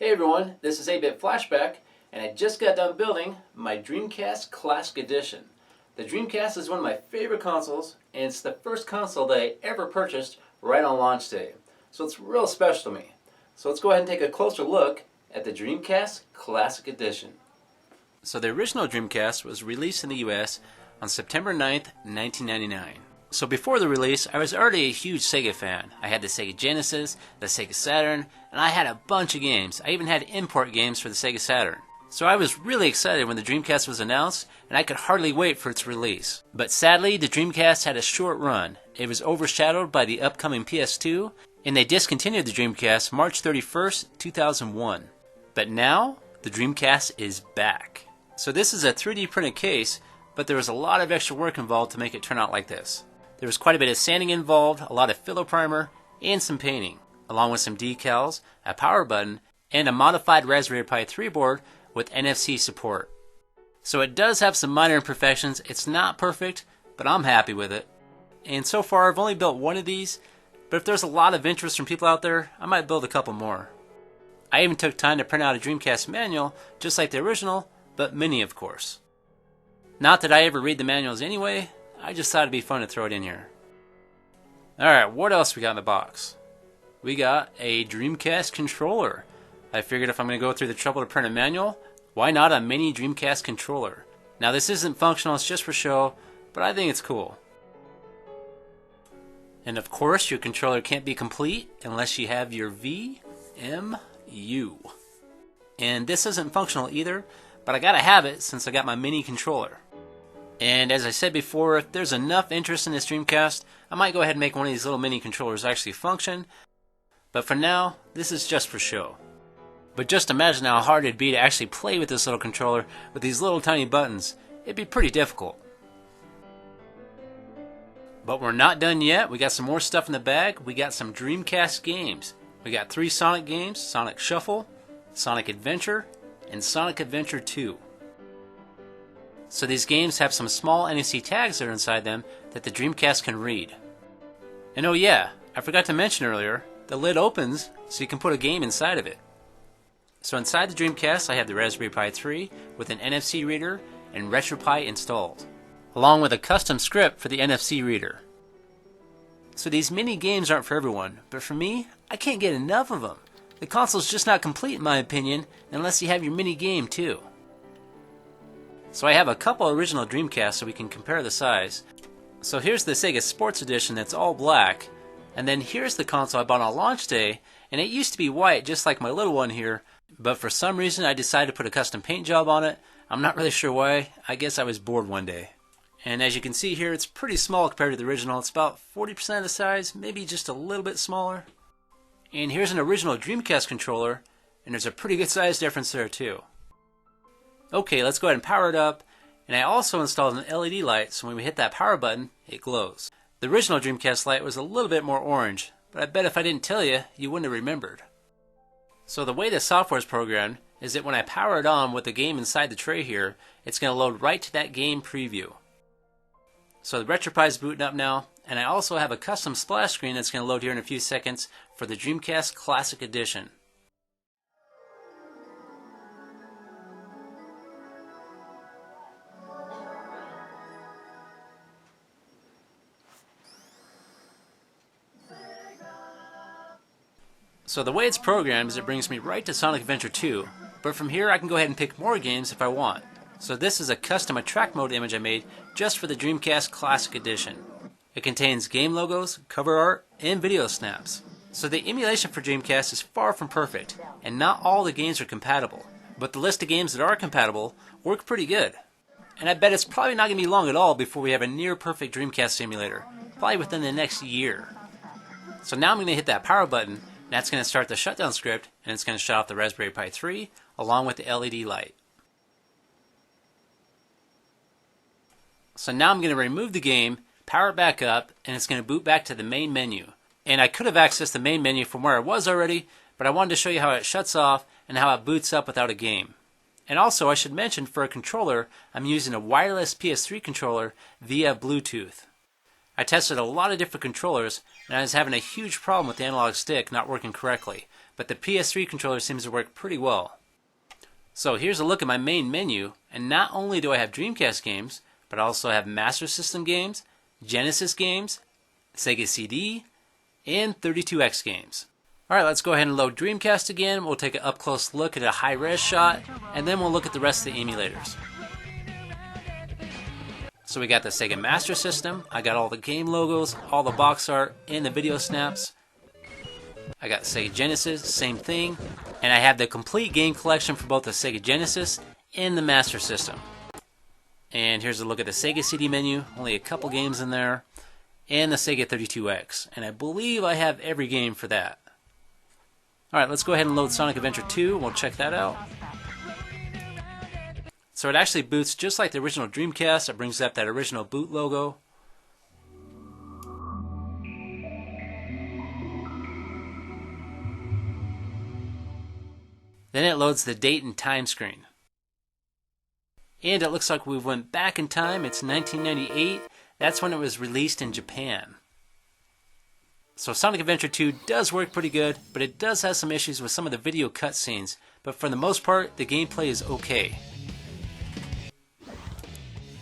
Hey everyone, this is 8-Bit Flashback, and I just got done building my Dreamcast Classic Edition. The Dreamcast is one of my favorite consoles, and it's the first console that I ever purchased right on launch day. So it's real special to me. So let's go ahead and take a closer look at the Dreamcast Classic Edition. So the original Dreamcast was released in the US on September 9th, 1999. So before the release, I was already a huge Sega fan. I had the Sega Genesis, the Sega Saturn, and I had a bunch of games. I even had import games for the Sega Saturn. So I was really excited when the Dreamcast was announced, and I could hardly wait for its release. But sadly, the Dreamcast had a short run. It was overshadowed by the upcoming PS2, and they discontinued the Dreamcast March 31st, 2001. But now, the Dreamcast is back. So this is a 3D printed case, but there was a lot of extra work involved to make it turn out like this. There was quite a bit of sanding involved, a lot of filler primer, and some painting, along with some decals, a power button, and a modified Raspberry Pi 3 board with NFC support. So it does have some minor imperfections. It's not perfect, but I'm happy with it. And so far I've only built one of these, but if there's a lot of interest from people out there, I might build a couple more. I even took time to print out a Dreamcast manual, just like the original, but mini of course. Not that I ever read the manuals anyway, I just thought it'd be fun to throw it in here. Alright, what else we got in the box? We got a Dreamcast controller. I figured if I'm going to go through the trouble to print a manual, why not a Mini Dreamcast controller? Now this isn't functional, it's just for show, but I think it's cool. And of course your controller can't be complete unless you have your VMU. And this isn't functional either, but I gotta have it since I got my mini controller. And as I said before, if there's enough interest in this Dreamcast, I might go ahead and make one of these little mini controllers actually function. But for now, this is just for show. But just imagine how hard it'd be to actually play with this little controller with these little tiny buttons. It'd be pretty difficult. But we're not done yet. We got some more stuff in the bag. We got some Dreamcast games. We got 3 Sonic games: Sonic Shuffle, Sonic Adventure, and Sonic Adventure 2. So these games have some small NFC tags that are inside them that the Dreamcast can read. And oh yeah, I forgot to mention earlier, the lid opens so you can put a game inside of it. So inside the Dreamcast I have the Raspberry Pi 3 with an NFC reader and RetroPie installed, along with a custom script for the NFC reader. So these mini games aren't for everyone, but for me, I can't get enough of them. The console's just not complete in my opinion unless you have your mini game too. So I have a couple original Dreamcasts so we can compare the size. So here's the Sega Sports Edition that's all black, and then here's the console I bought on launch day, and it used to be white just like my little one here, but for some reason I decided to put a custom paint job on it. I'm not really sure why. I guess I was bored one day. And as you can see here, it's pretty small compared to the original. It's about 40% of the size, maybe just a little bit smaller. And here's an original Dreamcast controller, and there's a pretty good size difference there too. Okay, let's go ahead and power it up, and I also installed an LED light so when we hit that power button, it glows. The original Dreamcast light was a little bit more orange, but I bet if I didn't tell you, you wouldn't have remembered. So the way the software is programmed is that when I power it on with the game inside the tray here, it's going to load right to that game preview. So the RetroPie is booting up now, and I also have a custom splash screen that's going to load here in a few seconds for the Dreamcast Classic Edition. So the way it's programmed is it brings me right to Sonic Adventure 2, but from here I can go ahead and pick more games if I want. So this is a custom attract mode image I made just for the Dreamcast Classic Edition. It contains game logos, cover art, and video snaps. So the emulation for Dreamcast is far from perfect, and not all the games are compatible, but the list of games that are compatible work pretty good. And I bet it's probably not going to be long at all before we have a near perfect Dreamcast simulator, probably within the next year. So now I'm going to hit that power button. That's going to start the shutdown script, and it's going to shut off the Raspberry Pi 3 along with the LED light. So now I'm going to remove the game, power it back up, and it's going to boot back to the main menu. And I could have accessed the main menu from where I was already, but I wanted to show you how it shuts off and how it boots up without a game. And also I should mention for a controller, I'm using a wireless PS3 controller via Bluetooth. I tested a lot of different controllers, and I was having a huge problem with the analog stick not working correctly. but the PS3 controller seems to work pretty well. So here's a look at my main menu, and not only do I have Dreamcast games, but I also have Master System games, Genesis games, Sega CD, and 32X games. Alright, let's go ahead and load Dreamcast again. We'll take an up-close look at a high-res shot, and then we'll look at the rest of the emulators. So we got the Sega Master System, I got all the game logos, all the box art, and the video snaps. I got Sega Genesis, same thing, and I have the complete game collection for both the Sega Genesis and the Master System. And here's a look at the Sega CD menu, only a couple games in there, and the Sega 32X, and I believe I have every game for that. Alright, let's go ahead and load Sonic Adventure 2, we'll check that out. So it actually boots just like the original Dreamcast. It brings up that original boot logo. Then it loads the date and time screen. And it looks like we went back in time. It's 1998. That's when it was released in Japan. So Sonic Adventure 2 does work pretty good, but it does have some issues with some of the video cutscenes. But for the most part, the gameplay is okay.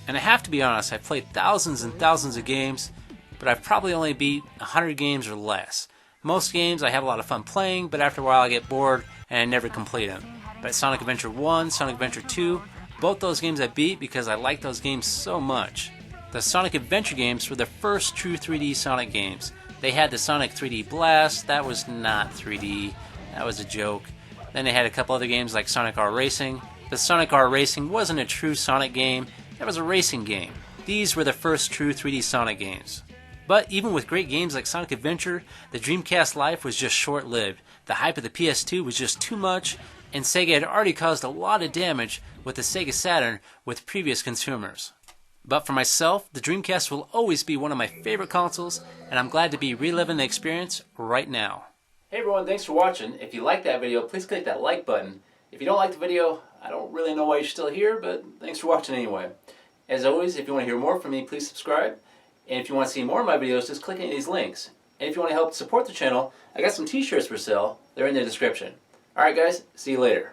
And I have to be honest, I've played thousands and thousands of games, but I've probably only beat 100 games or less. Most games I have a lot of fun playing, but after a while I get bored and I never complete them. But Sonic Adventure 1, Sonic Adventure 2, both those games I beat because I like those games so much. The Sonic Adventure games were the first true 3D Sonic games. They had the Sonic 3D Blast, that was not 3D, that was a joke. Then they had a couple other games like Sonic R Racing. The Sonic R Racing wasn't a true Sonic game, that was a racing game. These were the first true 3D Sonic games. But even with great games like Sonic Adventure, the Dreamcast life was just short-lived. The hype of the PS2 was just too much, and Sega had already caused a lot of damage with the Sega Saturn with previous consumers. But for myself, the Dreamcast will always be one of my favorite consoles, and I'm glad to be reliving the experience right now. Hey everyone, thanks for watching. If you liked that video, please click that like button. If you don't like the video, I don't really know why you're still here, but thanks for watching anyway. As always, if you want to hear more from me, please subscribe. And if you want to see more of my videos, just click any of these links. And if you want to help support the channel, I got some t-shirts for sale. They're in the description. Alright guys, see you later.